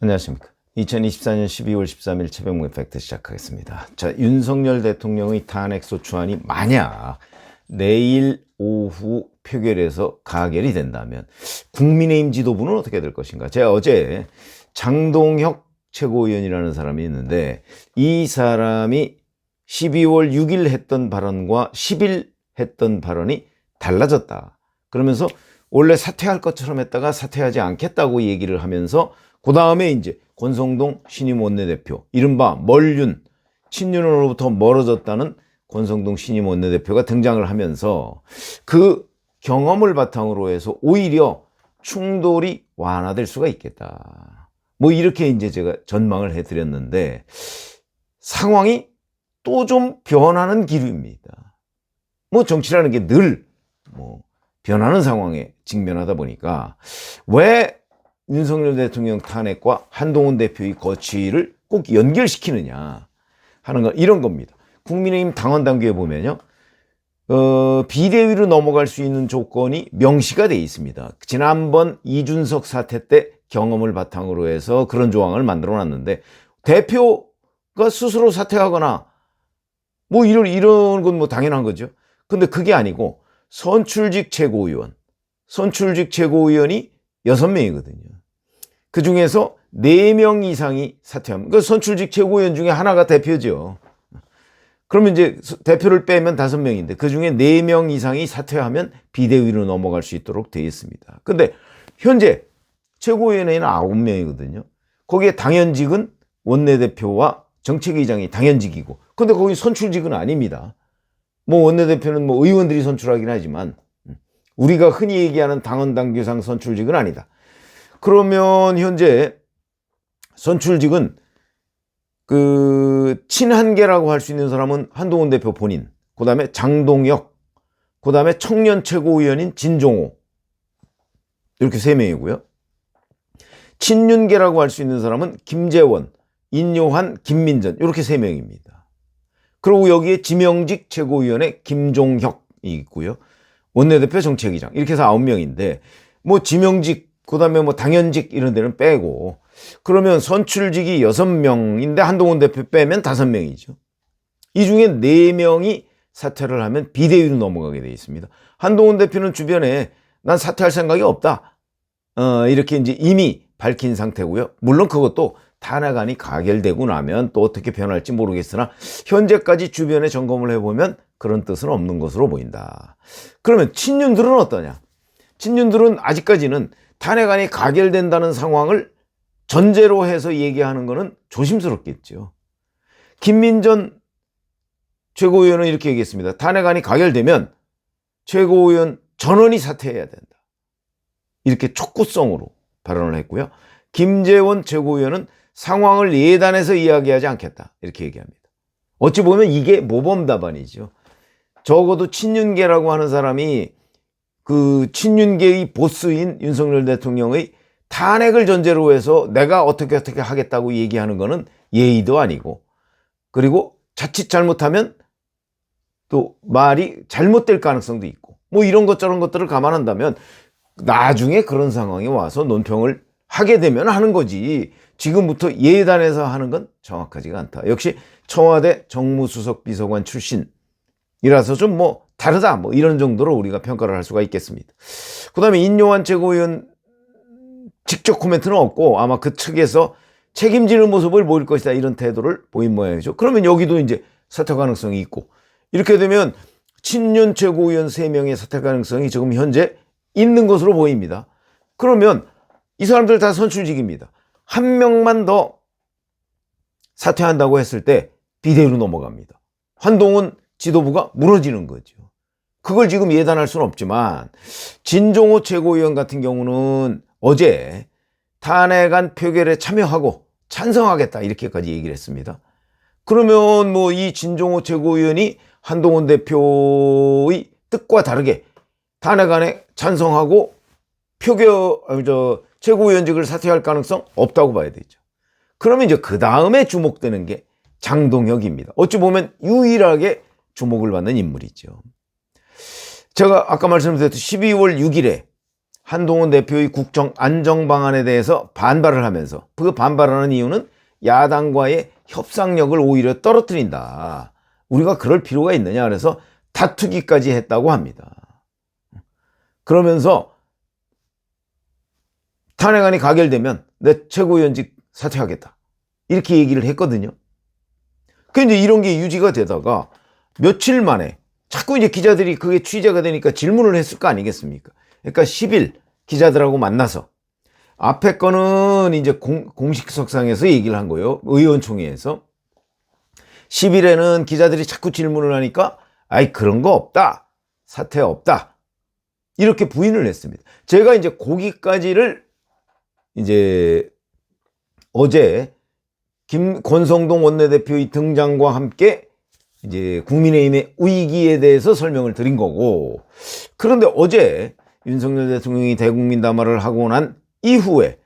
안녕하십니까. 2024년 12월 13일 최병무의 팩트 시작하겠습니다. 자, 윤석열 대통령의 탄핵소추안이 만약 내일 오후 표결에서 가결이 된다면 국민의힘 지도부는 어떻게 될 것인가. 제가 어제 장동혁 최고위원이라는 사람이 있는데 이 사람이 12월 6일 했던 발언과 10일 했던 발언이 달라졌다. 그러면서 원래 사퇴할 것처럼 했다가 사퇴하지 않겠다고 얘기를 하면서 그 다음에 이제 권성동 신임 원내대표, 이른바 멀윤, 친윤으로부터 멀어졌다는 권성동 신임 원내대표가 등장을 하면서 그 경험을 바탕으로 해서 오히려 충돌이 완화될 수가 있겠다. 뭐 이렇게 이제 제가 전망을 해드렸는데 상황이 또 좀 변하는 기류입니다. 뭐 정치라는 게 늘 뭐 변하는 상황에 직면하다 보니까 왜 윤석열 대통령 탄핵과 한동훈 대표의 거취를 꼭 연결시키느냐 하는 건 이런 겁니다. 국민의힘 당원 당규에 보면요, 비대위로 넘어갈 수 있는 조건이 명시가 돼 있습니다. 지난번 이준석 사태 때 경험을 바탕으로 해서 그런 조항을 만들어 놨는데 대표가 스스로 사퇴하거나 뭐 이런 건 뭐 당연한 거죠. 근데 그게 아니고 선출직 최고위원이 6명이거든요. 그 중에서 4명 이상이 사퇴하면, 그 선출직 최고위원 중에 하나가 대표죠. 그러면 이제 대표를 빼면 5명인데 그 중에 4명 이상이 사퇴하면 비대위로 넘어갈 수 있도록 되어 있습니다. 근데 현재 최고위원회는 9명이거든요. 거기에 당연직은 원내대표와 정책위장이 당연직이고, 근데 거기 선출직은 아닙니다. 뭐 원내대표는 뭐 의원들이 선출하긴 하지만 우리가 흔히 얘기하는 당원 당규상 선출직은 아니다. 그러면 현재 선출직은 그 친한계라고 할 수 있는 사람은 한동훈 대표 본인, 그 다음에 장동혁, 그 다음에 청년 최고위원인 진종호, 이렇게 3명이고요. 친윤계라고 할 수 있는 사람은 김재원, 인요한, 김민전, 이렇게 3명입니다. 그리고 여기에 지명직 최고위원회 김종혁이 있고요. 원내대표 정책위장, 이렇게 해서 9명인데 뭐 지명직, 그 다음에 뭐 당연직 이런 데는 빼고, 그러면 선출직이 6명인데 한동훈 대표 빼면 5명이죠. 이 중에 4명이 사퇴를 하면 비대위로 넘어가게 되어 있습니다. 한동훈 대표는 주변에 난 사퇴할 생각이 없다, 이렇게 이제 이미 밝힌 상태고요. 물론 그것도 탄핵안이 가결되고 나면 또 어떻게 변할지 모르겠으나 현재까지 주변에 점검을 해보면 그런 뜻은 없는 것으로 보인다. 그러면 친윤들은 어떠냐? 친윤들은 아직까지는 탄핵안이 가결된다는 상황을 전제로 해서 얘기하는 것은 조심스럽겠죠. 김민전 최고위원은 이렇게 얘기했습니다. 탄핵안이 가결되면 최고위원 전원이 사퇴해야 된다, 이렇게 촉구성으로 발언을 했고요. 김재원 최고위원은 상황을 예단해서 이야기하지 않겠다, 이렇게 얘기합니다. 어찌 보면 이게 모범 답안이죠. 적어도 친윤계라고 하는 사람이 그 친윤계의 보스인 윤석열 대통령의 탄핵을 전제로 해서 내가 어떻게 하겠다고 얘기하는 거는 예의도 아니고, 그리고 자칫 잘못하면 또 말이 잘못될 가능성도 있고, 뭐 이런 것 저런 것들을 감안한다면 나중에 그런 상황에 와서 논평을 하게 되면 하는 거지, 지금부터 예단해서 하는 건 정확하지가 않다. 역시 청와대 정무수석 비서관 출신이라서 좀 뭐 다르다, 뭐 이런 정도로 우리가 평가를 할 수가 있겠습니다. 그 다음에 인요한 최고위원 직접 코멘트는 없고 아마 그 측에서 책임지는 모습을 보일 것이다, 이런 태도를 보인 모양이죠. 그러면 여기도 이제 사퇴 가능성이 있고, 이렇게 되면 친윤 최고위원 3명의 사퇴 가능성이 지금 현재 있는 것으로 보입니다. 그러면 이 사람들 다 선출직입니다. 1명만 더 사퇴한다고 했을 때 비대위로 넘어갑니다. 한동훈 지도부가 무너지는 거죠. 그걸 지금 예단할 수는 없지만 진종호 최고위원 같은 경우는 어제 탄핵안 표결에 참여하고 찬성하겠다, 이렇게까지 얘기를 했습니다. 그러면 뭐 이 진종호 최고위원이 한동훈 대표의 뜻과 다르게 탄핵안에 찬성하고 최고위원직을 사퇴할 가능성 없다고 봐야 되죠. 그러면 이제 그 다음에 주목되는 게 장동혁입니다. 어찌 보면 유일하게 주목을 받는 인물이죠. 제가 아까 말씀드렸듯이 12월 6일에 한동훈 대표의 국정 안정 방안에 대해서 반발을 하면서 그 반발하는 이유는 야당과의 협상력을 오히려 떨어뜨린다. 우리가 그럴 필요가 있느냐 그래서 다투기까지 했다고 합니다. 그러면서 탄핵안이 가결되면 내 최고위원직 사퇴하겠다. 이렇게 얘기를 했거든요. 근데 이런 게 유지가 되다가 며칠 만에 자꾸 이제 기자들이 그게 취재가 되니까 질문을 했을 거 아니겠습니까? 그러니까 10일 기자들하고 만나서 앞에 거는 이제 공식석상에서 얘기를 한 거예요. 의원총회에서. 10일에는 기자들이 자꾸 질문을 하니까 아이 그런 거 없다. 사퇴 없다. 이렇게 부인을 했습니다. 제가 이제 거기까지를 이제 어제 권성동 원내대표의 등장과 함께 이제 국민의힘의 위기에 대해서 설명을 드린 거고, 그런데 어제 윤석열 대통령이 대국민 담화를 하고 난 이후에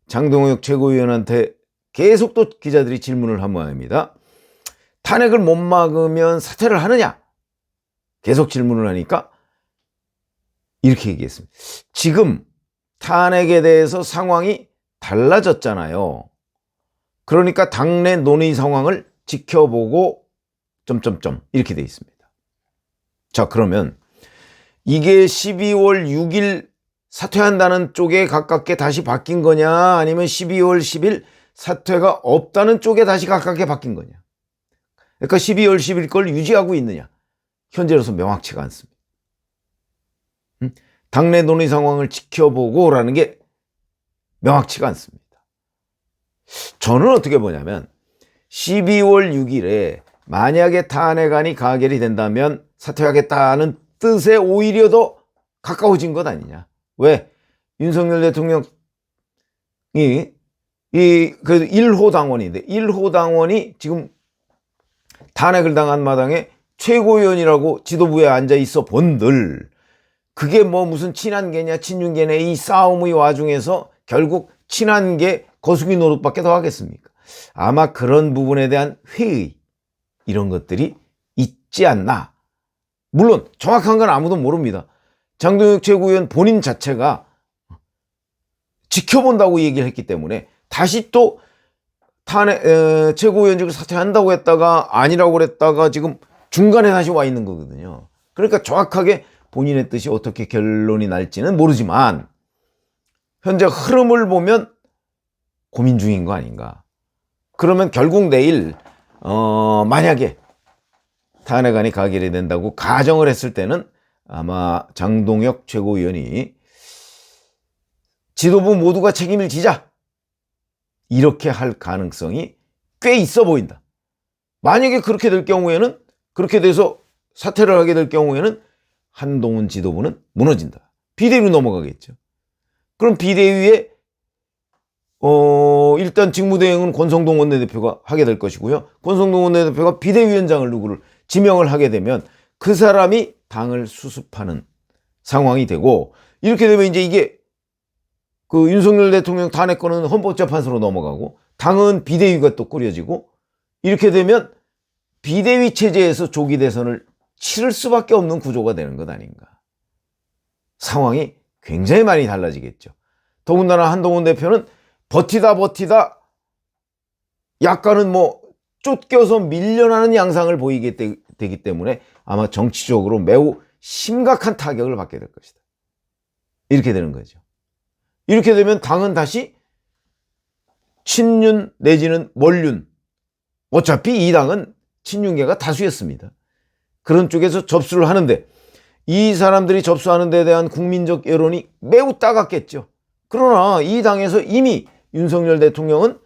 장동혁 최고위원한테 계속 또 기자들이 질문을 한 모양입니다. 탄핵을 못 막으면 사퇴를 하느냐? 계속 질문을 하니까 이렇게 얘기했습니다. 지금 탄핵에 대해서 상황이 달라졌잖아요. 그러니까 당내 논의 상황을 지켜보고 이렇게 돼 있습니다. 자, 그러면 이게 12월 6일 사퇴한다는 쪽에 가깝게 다시 바뀐 거냐, 아니면 12월 10일 사퇴가 없다는 쪽에 다시 가깝게 바뀐 거냐. 그러니까 12월 10일 걸 유지하고 있느냐. 현재로서 명확치가 않습니다. 당내 논의 상황을 지켜보고라는 게 명확치가 않습니다. 저는 어떻게 보냐면 12월 6일에 만약에 탄핵안이 가결이 된다면 사퇴하겠다는 뜻에 오히려 더 가까워진 것 아니냐. 왜? 윤석열 대통령이 그래도 1호 당원인데 1호 당원이 지금 탄핵을 당한 마당에 최고위원이라고 지도부에 앉아 있어 본들, 그게 뭐 무슨 친한계냐 친윤계냐 이 싸움의 와중에서 결국 친한계 거수기 노릇밖에 더 하겠습니까? 아마 그런 부분에 대한 회의 이런 것들이 있지 않나. 물론 정확한 건 아무도 모릅니다. 장동혁 최고위원 본인 자체가 지켜본다고 얘기를 했기 때문에 다시 또 탄핵 최고위원직을 사퇴한다고 했다가 아니라고 그랬다가 지금 중간에 다시 와 있는 거거든요. 그러니까 정확하게 본인의 뜻이 어떻게 결론이 날지는 모르지만 현재 흐름을 보면 고민 중인 거 아닌가. 그러면 결국 내일 만약에 탄핵안이 가결이 된다고 가정을 했을 때는 아마 장동혁 최고위원이 지도부 모두가 책임을 지자 이렇게 할 가능성이 꽤 있어 보인다. 만약에 그렇게 될 경우에는, 그렇게 돼서 사퇴를 하게 될 경우에는 한동훈 지도부는 무너진다. 비대위로 넘어가겠죠. 그럼 비대위에 일단 직무대행은 권성동 원내대표가 하게 될 것이고요. 권성동 원내대표가 비대위원장을 누구를 지명을 하게 되면 그 사람이 당을 수습하는 상황이 되고, 이렇게 되면 이제 이게 그 윤석열 대통령 탄핵권은 헌법재판소로 넘어가고 당은 비대위가 또 꾸려지고, 이렇게 되면 비대위 체제에서 조기 대선을 치를 수밖에 없는 구조가 되는 것 아닌가. 상황이 굉장히 많이 달라지겠죠. 더군다나 한동훈 대표는 버티다 약간은 뭐 쫓겨서 밀려나는 양상을 보이게 되기 때문에 아마 정치적으로 매우 심각한 타격을 받게 될 것이다. 이렇게 되는 거죠. 이렇게 되면 당은 다시 친윤 내지는 멀윤, 어차피 이 당은 친윤계가 다수였습니다. 그런 쪽에서 접수를 하는데 이 사람들이 접수하는 데 대한 국민적 여론이 매우 따갑겠죠. 그러나 이 당에서 이미 윤석열 대통령은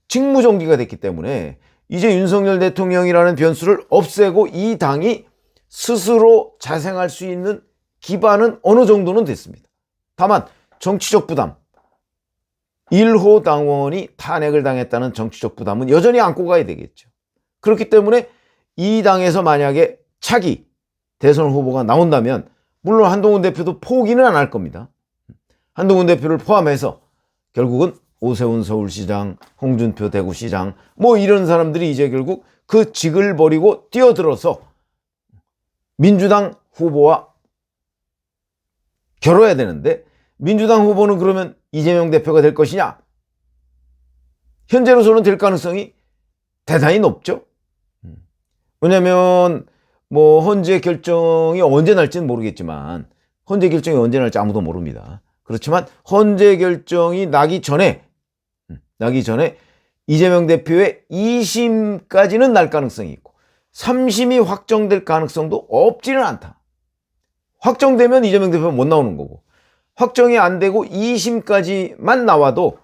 직무정지가 됐기 때문에 이제 윤석열 대통령이라는 변수를 없애고 이 당이 스스로 자생할 수 있는 기반은 어느 정도는 됐습니다. 다만 정치적 부담, 1호 당원이 탄핵을 당했다는 정치적 부담은 여전히 안고 가야 되겠죠. 그렇기 때문에 이 당에서 만약에 차기 대선 후보가 나온다면 물론 한동훈 대표도 포기는 안 할 겁니다. 한동훈 대표를 포함해서 결국은 오세훈 서울시장, 홍준표 대구시장 뭐 이런 사람들이 이제 결국 그 직을 버리고 뛰어들어서 민주당 후보와 겨뤄야 되는데, 민주당 후보는 그러면 이재명 대표가 될 것이냐? 현재로서는 될 가능성이 대단히 높죠. 왜냐하면 뭐 헌재 결정이 언제 날지는 모르겠지만, 헌재 결정이 언제 날지 아무도 모릅니다. 그렇지만 헌재 결정이 나기 전에 이재명 대표의 2심까지는 날 가능성이 있고 3심이 확정될 가능성도 없지는 않다. 확정되면 이재명 대표는 못 나오는 거고, 확정이 안 되고 2심까지만 나와도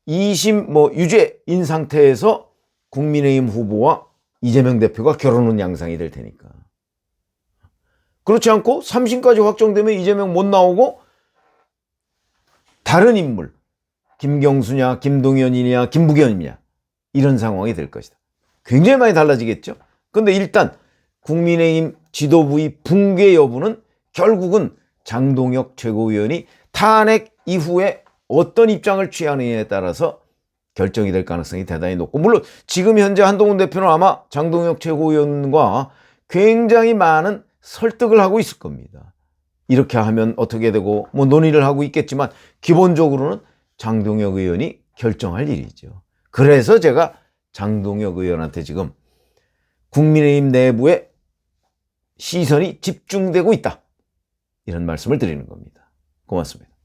2심 뭐 유죄인 상태에서 국민의힘 후보와 이재명 대표가 겨루는 양상이 될 테니까. 그렇지 않고 3심까지 확정되면 이재명 못 나오고 다른 인물, 김경수냐, 김동연이냐, 김부겸이냐, 이런 상황이 될 것이다. 굉장히 많이 달라지겠죠. 그런데 일단 국민의힘 지도부의 붕괴 여부는 결국은 장동혁 최고위원이 탄핵 이후에 어떤 입장을 취하느냐에 따라서 결정이 될 가능성이 대단히 높고, 물론 지금 현재 한동훈 대표는 아마 장동혁 최고위원과 굉장히 많은 설득을 하고 있을 겁니다. 이렇게 하면 어떻게 되고 뭐 논의를 하고 있겠지만 기본적으로는 장동혁 의원이 결정할 일이죠. 그래서 제가 장동혁 의원한테 지금 국민의힘 내부에 시선이 집중되고 있다, 이런 말씀을 드리는 겁니다. 고맙습니다.